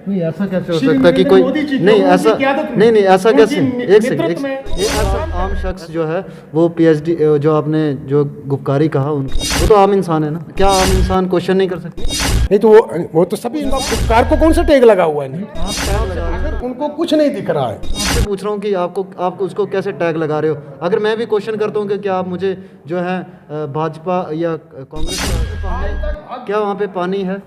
नहीं ऐसा कैसे हो सकता है कि कोई नहीं ऐसा नहीं ऐसा कैसे एक सेकंड ये ऐसा आम शख्स जो है वो पीएचडी जो आपने जो गुपकारी कहा वो तो आम इंसान है ना, क्या आम इंसान क्वेश्चन नहीं कर सकते? नहीं तो वो तो सभी कार को कौन सा टैग लगा हुआ है? नहीं अगर उनको कुछ नहीं दिख रहा है। आपसे पूछ रहा हूँ कि आप उसको कैसे टैग लगा रहे हो? अगर मैं भी क्वेश्चन करता हूँ कि क्या आप मुझे जो है भाजपा या कांग्रेस क्या वहाँ पे पानी है?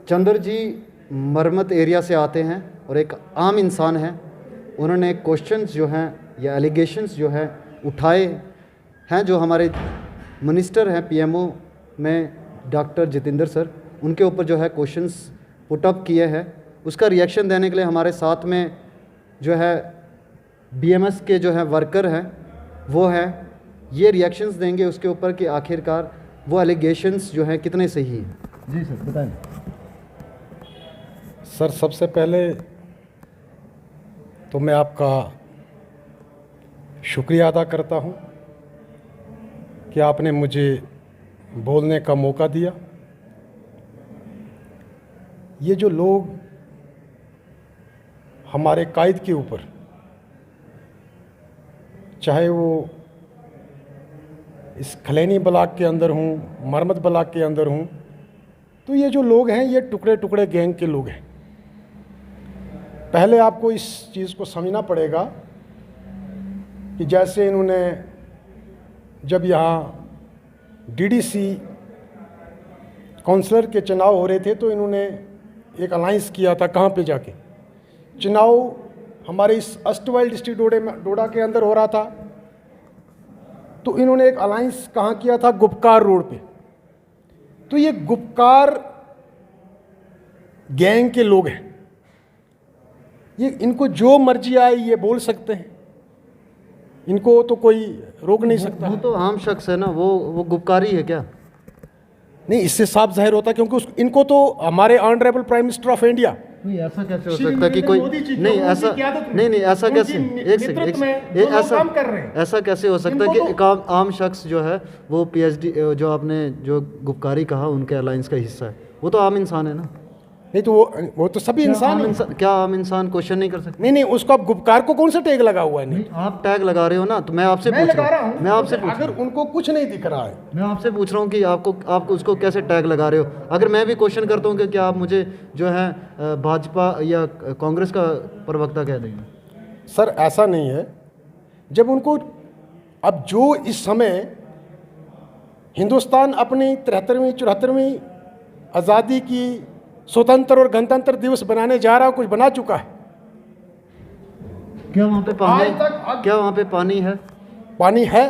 चंद्र जी मरमत एरिया से आते हैं और एक आम इंसान है। उन्होंने क्वेश्चंस जो हैं या एलिगेशंस जो है उठाए हैं, जो हमारे मिनिस्टर हैं पीएमओ में डॉक्टर जितेंद्र सर, उनके ऊपर जो है क्वेश्चंस पुटअप किए हैं। उसका रिएक्शन देने के लिए हमारे साथ में जो है बीएमएस के जो है वर्कर हैं वो हैं, ये रिएक्शंस देंगे उसके ऊपर कि आखिरकार वो एलिगेशंस जो हैं कितने सही हैं। जी सर बताएं। सर सबसे पहले तो मैं आपका शुक्रिया अदा करता हूं कि आपने मुझे बोलने का मौका दिया। ये जो लोग हमारे कायद के ऊपर, चाहे वो इस खलैनी ब्लॉक के अंदर हूँ, मरमत ब्लॉक के अंदर हूँ, तो ये जो लोग हैं ये टुकड़े टुकड़े गैंग के लोग हैं। पहले आपको इस चीज़ को समझना पड़ेगा कि जैसे इन्होंने जब यहाँ डीडीसी काउंसलर के चुनाव हो रहे थे तो इन्होंने एक अलायंस किया था। कहाँ पे जाके चुनाव हमारे इस अष्टवाइल डिस्ट्रिक्ट डोडा के अंदर हो रहा था, तो इन्होंने एक अलायंस कहाँ किया था? गुपकार रोड पे। तो ये गुपकार गैंग के लोग हैं, ये इनको जो मर्जी आए ये बोल सकते हैं, इनको तो कोई रोक नहीं सकता। वो तो आम शख्स है ना, वो गुपकारी है क्या? नहीं, इससे साफ जाहिर होता है क्योंकि इनको तो हमारे honourable prime minister of India. नहीं ऐसा कैसे हो सकता है कि कोई नहीं ऐसा नहीं ऐसा कैसे एक सेकंड ऐसा कैसे हो सकता है कि एक आम शख्स जो है वो पीएचडी जो आपने जो गुपकारी कहा उनके अलायंस का हिस्सा है, वो तो आम इंसान है ना? नहीं तो वो तो सभी इंसान है। क्या आम इंसान क्वेश्चन नहीं कर सकते? नहीं उसको आप गुपकार को कौन सा टैग लगा हुआ है? नहीं आप टैग लगा रहे हो ना, तो मैं आपसे पूछ रहा हूँ, मैं आपसे अगर उनको कुछ नहीं दिख रहा है, मैं आपसे पूछ रहा हूँ कि आप उसको कैसे टैग लगा रहे हो? अगर मैं भी क्वेश्चन करता हूँ कि क्या आप मुझे जो है भाजपा या कांग्रेस का प्रवक्ता कह देंगे? सर ऐसा नहीं है। जब उनको अब जो इस समय हिंदुस्तान अपनी 73वीं 74वीं आज़ादी की स्वतंत्र और गणतंत्र दिवस बनाने जा रहा है, कुछ बना चुका है। क्या वहाँ पे पानी क्या वहाँ पे पानी है? पानी है,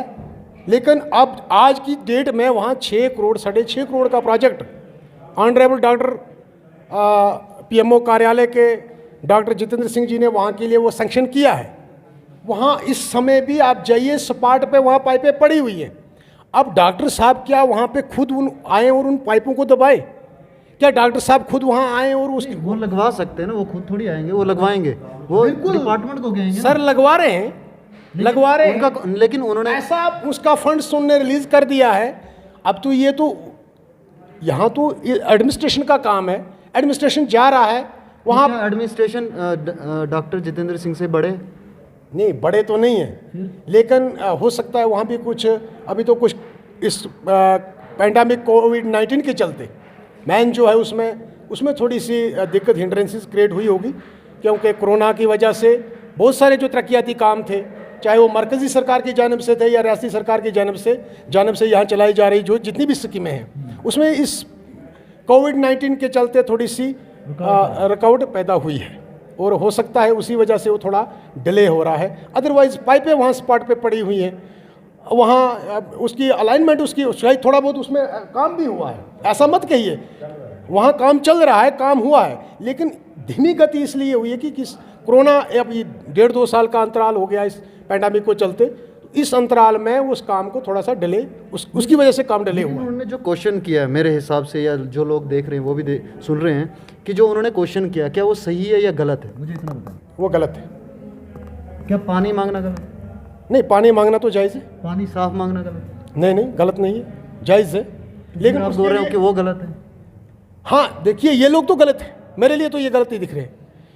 लेकिन अब आज की डेट में वहाँ 6 करोड़ 6.5 करोड़ का प्रोजेक्ट ऑनरेबल डॉक्टर पीएमओ कार्यालय के डॉक्टर जितेंद्र सिंह जी ने वहाँ के लिए वो सैंक्शन किया है। वहाँ इस समय भी आप जाइए स्पॉट पे, वहाँ पाइपें पड़ी हुई हैं। अब डॉक्टर साहब क्या वहाँ पे खुद आए और उन पाइपों को दबाए? क्या डॉक्टर साहब खुद वहाँ आए और उसकी वो लगवा सकते हैं ना? वो खुद थोड़ी आएंगे, वो लगवाएंगे, वो डिपार्टमेंट को कहेंगे। सर लगवा रहे हैं, लगवा रहे हैं उनका, लेकिन उन्होंने ऐसा उसका फंड उन्होंने रिलीज कर दिया है। अब तो ये तो यहाँ तो एडमिनिस्ट्रेशन का काम है, एडमिनिस्ट्रेशन जा रहा है वहाँ। एडमिनिस्ट्रेशन डॉक्टर जितेंद्र सिंह से बड़े नहीं, बड़े तो नहीं है, लेकिन हो सकता है वहाँ भी कुछ अभी तो कुछ इस पैंडेमिक कोविड-19 के चलते मैन जो है उसमें थोड़ी सी दिक्कत हिंड्रेंसेस क्रिएट हुई होगी, क्योंकि कोरोना की वजह से बहुत सारे जो तरक्याती काम थे, चाहे वो मरकज़ी सरकार की जानिब से थे या रियासती सरकार की जानिब से यहाँ चलाई जा रही जो जितनी भी स्कीमें हैं, उसमें इस कोविड-19 के चलते थोड़ी सी रुकावट पैदा हुई है और हो सकता है उसी वजह से वो थोड़ा डिले हो रहा है। अदरवाइज़ पाइपें वहाँ स्पॉट पे पड़ी हुई हैं, वहाँ उसकी अलाइनमेंट उसकी थोड़ा बहुत उसमें काम भी हुआ है, ऐसा मत कहिए। वहाँ काम चल रहा है, काम हुआ है, लेकिन धीमी गति इसलिए हुई है कि कोरोना अब ये 1.5-2 साल का अंतराल हो गया इस पैंडेमिक को चलते, तो इस अंतराल में उस काम को थोड़ा सा डिले उसकी वजह से काम डिले हुआ। उन्होंने जो क्वेश्चन किया है मेरे हिसाब से, या जो लोग देख रहे हैं वो भी सुन रहे हैं कि जो उन्होंने क्वेश्चन किया क्या वो सही है या गलत है? मुझे इतना बताएं। वो गलत है। क्या पानी मांगना गलत? नहीं, पानी मांगना तो जायज़ है। पानी साफ मांगना गलत? नहीं, गलत नहीं है, जायज़ है। लेकिन आप बोल रहे हो कि वो गलत है। हाँ देखिए, ये लोग तो गलत हैं, मेरे लिए तो ये गलती दिख रहे हैं,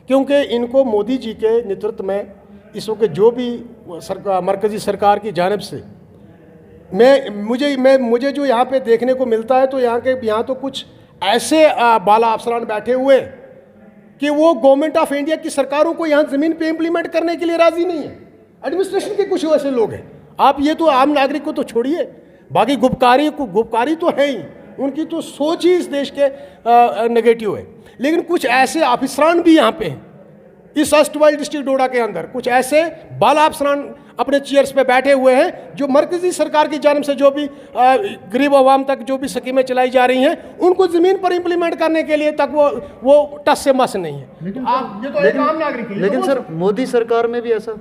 क्योंकि इनको मोदी जी के नेतृत्व में इस वक्त जो भी मरकज़ी सरकार की जानिब से मुझे जो यहाँ पे देखने को मिलता है, तो यहाँ तो कुछ ऐसे बाला अफसरान बैठे हुए कि वो गवर्नमेंट ऑफ इंडिया की सरकारों को यहाँ ज़मीन पे इम्प्लीमेंट करने के लिए राज़ी नहीं है। एडमिनिस्ट्रेशन के कुछ ऐसे लोग हैं, आप ये तो आम नागरिक को तो छोड़िए, बाकी गुपकारी तो है ही, उनकी तो सोच ही इस देश के नेगेटिव है। लेकिन कुछ ऐसे ऑफिसरान भी यहाँ पे हैं, इस अस्तवाल डिस्ट्रिक्ट डोडा के अंदर कुछ ऐसे बाला अफसरान अपने चेयर्स पे बैठे हुए हैं, जो मरकजी सरकार की जानिब से जो भी गरीब आवाम तक जो भी स्कीमें चलाई जा रही हैं, उनको ज़मीन पर इम्प्लीमेंट करने के लिए तक वो टस से मस नहीं है। लेकिन सर मोदी सरकार में भी ऐसा,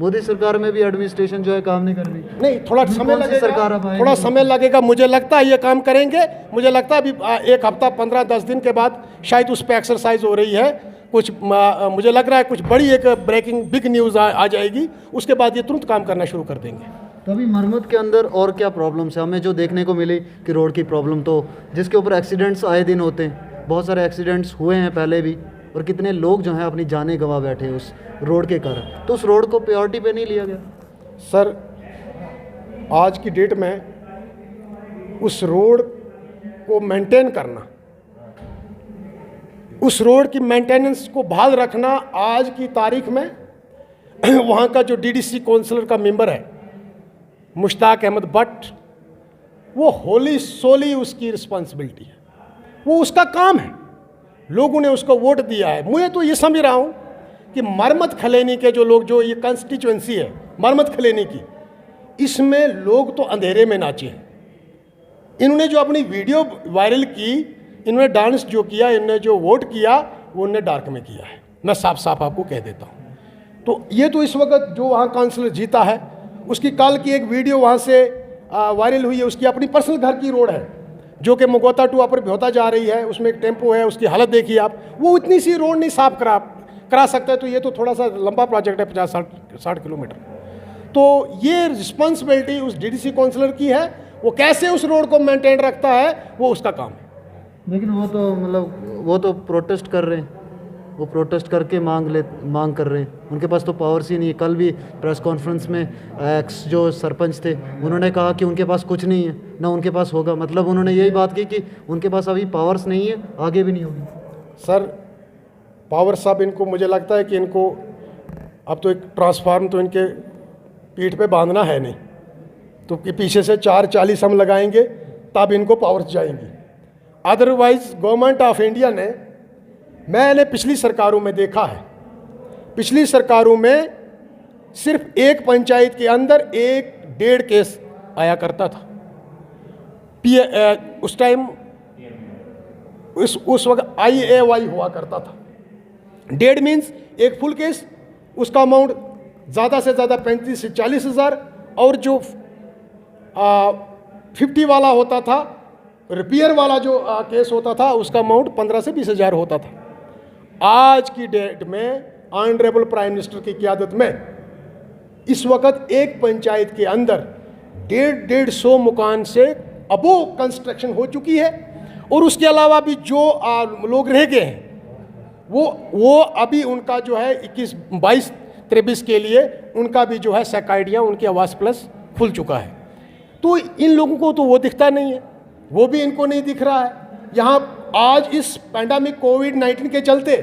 मोदी सरकार में भी एडमिनिस्ट्रेशन जो है काम नहीं कर रही। नहीं, थोड़ा समय लगेगा, मुझे लगता है ये काम करेंगे। मुझे लगता है अभी एक हफ्ता 15-10 दिन के बाद शायद उस पर एक्सरसाइज हो रही है कुछ, मुझे लग रहा है कुछ बड़ी एक ब्रेकिंग बिग न्यूज़ आ जाएगी, उसके बाद ये तुरंत काम करना शुरू कर देंगे। तो अभी मरम्मत के अंदर और क्या प्रॉब्लम्स है? हमें जो देखने को मिली कि रोड की प्रॉब्लम, तो जिसके ऊपर एक्सीडेंट्स आए दिन होते हैं, बहुत सारे एक्सीडेंट्स हुए हैं पहले भी, और कितने लोग जो हैं अपनी जानें गंवा बैठे हैं उस रोड के कारण, तो उस रोड को प्रायोरिटी पे नहीं लिया गया। सर आज की डेट में उस रोड को मेंटेन करना, उस रोड की मेंटेनेंस को बहाल रखना, आज की तारीख में वहाँ का जो डीडीसी काउंसिलर का मेंबर है मुश्ताक अहमद भट्ट, वो होली सोली उसकी रिस्पॉन्सिबिलिटी है, वो उसका काम है, लोगों ने उसको वोट दिया है। मुझे तो ये समझ रहा हूँ कि मरमत खलेनी के जो लोग, जो ये कंस्टिट्यूएंसी है मरमत खलेनी की, इसमें लोग तो अंधेरे में नाचे हैं। इन्होंने जो अपनी वीडियो वायरल की, इन्होंने डांस जो किया, इन्होंने जो वोट किया, वो उन्होंने डार्क में किया है, मैं साफ साफ आपको कह देता हूँ। तो ये तो इस वक्त जो वहाँ काउंसिलर जीता है, उसकी कल की एक वीडियो वहाँ से वायरल हुई है, उसकी अपनी पर्सनल घर की रोड है जो कि मगोता टू अपर भ्योता जा रही है, उसमें एक टेम्पो है, उसकी हालत देखिए आप, वो इतनी सी रोड नहीं साफ करा सकता है। तो ये तो थोड़ा सा लंबा प्रोजेक्ट है, 50-60 किलोमीटर। तो ये रिस्पॉन्सिबिलिटी उस डीडीसी काउंसिलर की है, वो कैसे उस रोड को मेंटेन रखता है, वो उसका काम है। लेकिन वो तो प्रोटेस्ट कर रहे हैं, वो प्रोटेस्ट करके मांग कर रहे हैं, उनके पास तो पावर्स ही नहीं है। कल भी प्रेस कॉन्फ्रेंस में एक्स जो सरपंच थे, उन्होंने कहा कि उनके पास कुछ नहीं है, ना उनके पास होगा। मतलब उन्होंने यही बात की कि उनके पास अभी पावर्स नहीं है, आगे भी नहीं होगी। सर पावर साहब, इनको मुझे लगता है कि इनको अब तो एक ट्रांसफार्म तो इनके पीठ पे बांधना है नहीं, तो कि पीछे से 440 हम लगाएंगे तब इनको पावर्स जाएंगी। अदरवाइज गवर्नमेंट ऑफ इंडिया ने, मैंने पिछली सरकारों में देखा है, पिछली सरकारों में सिर्फ एक पंचायत के अंदर 1-1.5 केस आया करता था। उस टाइम उस वक्त IAY हुआ करता था। 1.5 मीन्स एक फुल केस, उसका अमाउंट ज़्यादा से ज़्यादा 35 से 40 हज़ार, और जो 50 वाला होता था, रिपेयर वाला जो केस होता था, उसका अमाउंट 15 से 20 हज़ार होता था। आज की डेट में ऑनरेबल प्राइम मिनिस्टर की क़यादत में इस वक्त एक पंचायत के अंदर 150 मकान से अबो कंस्ट्रक्शन हो चुकी है, और उसके अलावा भी जो लोग रह गए हैं, वो अभी उनका जो है 21, 22, 23 के लिए उनका भी जो है सैकाइडिया, उनकी आवास प्लस खुल चुका है। तो इन लोगों को तो वो दिखता नहीं है, वो भी इनको नहीं दिख रहा है। यहाँ आज इस पैंडेमिक कोविड-19 के चलते,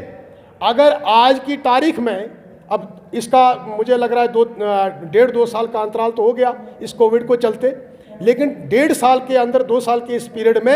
अगर आज की तारीख में, अब इसका मुझे लग रहा है 1.5-2 साल का अंतराल तो हो गया इस कोविड को चलते, लेकिन 1.5 साल के अंदर, 2 साल के इस पीरियड में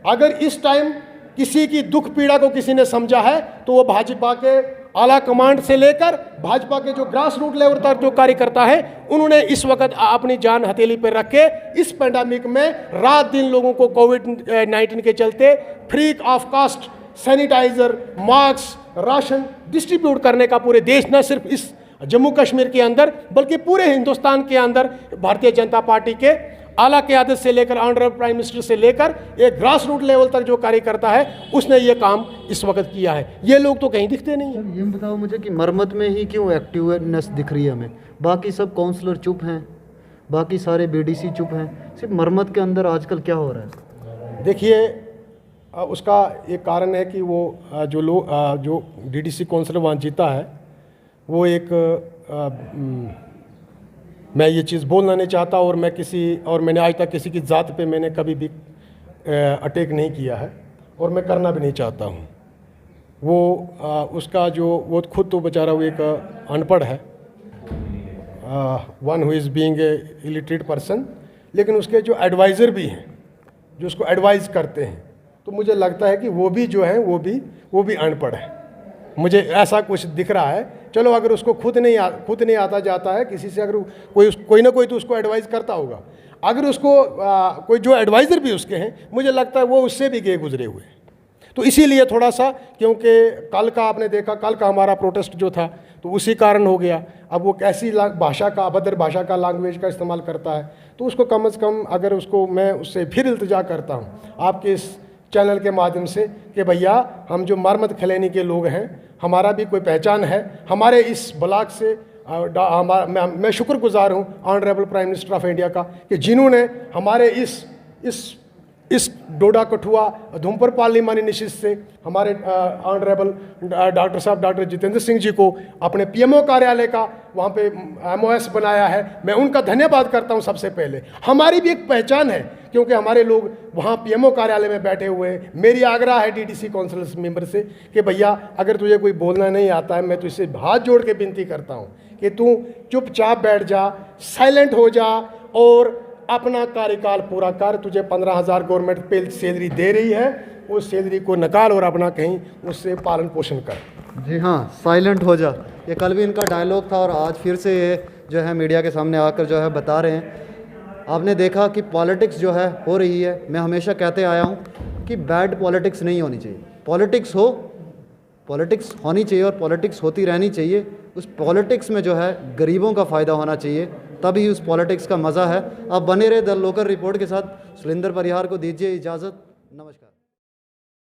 अगर इस टाइम किसी की दुख पीड़ा को किसी ने समझा है, तो वो भाजपा के आला कमांड से लेकर भाजपा के जो ग्रास रूट लेवल तक जो कार्यकर्ता है, उन्होंने इस वक्त अपनी जान हथेली पर रख के इस पैंडेमिक में रात दिन लोगों को कोविड-19 के चलते free of cost sanitiser, mask, ration distribute करने का पूरे देश, न सिर्फ इस जम्मू कश्मीर के अंदर बल्कि पूरे हिंदुस्तान के अंदर भारतीय जनता पार्टी के आला क़यादत से लेकर ऑनरेबल प्राइम मिनिस्टर से लेकर एक ग्रास रूट लेवल तक जो कार्यकर्ता है, उसने ये काम इस वक्त किया है। ये लोग तो कहीं दिखते नहीं हैं। ये बताओ मुझे कि मरम्मत में ही क्यों एक्टिवनेस दिख रही है हमें? बाकी सब काउंसलर चुप हैं, बाकी सारे BDC चुप हैं, सिर्फ मरम्मत के अंदर आजकल क्या हो रहा है? देखिए, उसका एक कारण है कि वो जो डीडीसी काउंसिलर वहाँ जीता है वो एक मैं ये चीज़ बोलना नहीं चाहता और मैंने आज तक किसी की ज़ात पे मैंने कभी भी अटैक नहीं किया है और मैं करना भी नहीं चाहता हूँ। वो खुद तो बेचारा वो एक अनपढ़ है, one who is being a illiterate person, लेकिन उसके जो एडवाइज़र भी हैं जो उसको एडवाइज़ करते हैं, तो मुझे लगता है कि वो भी जो है वो भी अनपढ़ है। मुझे ऐसा कुछ दिख रहा है। चलो अगर उसको खुद नहीं आता जाता है किसी से, अगर कोई ना कोई तो उसको एडवाइज़ करता होगा। अगर उसको कोई जो एडवाइज़र भी उसके हैं, मुझे लगता है वो उससे भी गए गुजरे हुए। तो इसीलिए थोड़ा सा, क्योंकि कल का आपने देखा, कल का हमारा प्रोटेस्ट जो था तो उसी कारण हो गया। अब वो कैसी भाषा का, अभद्र भाषा का, लैंग्वेज का इस्तेमाल करता है, तो उसको कम से कम अगर उसको मैं उससे फिर इल्तिजा करता हूँ आपके इस चैनल के माध्यम से कि भैया हम जो मरमत खलैनी के लोग हैं, हमारा भी कोई पहचान है। हमारे इस ब्लॉक से मैं शुक्रगुजार हूँ honourable prime minister of India का कि जिन्होंने हमारे इस डोडा कठुआ धूमपुर पार्लिमानी निशित से हमारे ऑनरेबल डॉक्टर जितेंद्र सिंह जी को अपने पीएमओ कार्यालय का वहाँ पे एमओएस बनाया है। मैं उनका धन्यवाद करता हूँ सबसे पहले। हमारी भी एक पहचान है क्योंकि हमारे लोग वहाँ पीएमओ कार्यालय में बैठे हुए हैं। मेरी आग्रह है डीडीसी काउंसिल मेंबर से कि भैया अगर तुझे कोई बोलना नहीं आता है, मैं तुझसे हाथ जोड़ के विनती करता हूँ कि तू चुपचाप बैठ जा, साइलेंट हो जा और अपना कार्यकाल पूरा कर। तुझे 15,000 गवर्नमेंट पे सैलरी दे रही है, उस सैलरी को निकाल और अपना कहीं उससे पालन पोषण कर। जी हाँ, साइलेंट हो जा, ये कल भी इनका डायलॉग था और आज फिर से ये जो है मीडिया के सामने आकर जो है बता रहे हैं। आपने देखा कि पॉलिटिक्स जो है हो रही है। मैं हमेशा कहते आया हूँ कि बैड पॉलिटिक्स नहीं होनी चाहिए। पॉलिटिक्स होनी चाहिए और पॉलिटिक्स होती रहनी चाहिए। उस पॉलिटिक्स में जो है गरीबों का फ़ायदा होना चाहिए, तभी उस पॉलिटिक्स का मज़ा है। आप बने रहे द लोकल रिपोर्ट के साथ। सुलिंदर परिहार को दीजिए इजाज़त। नमस्कार।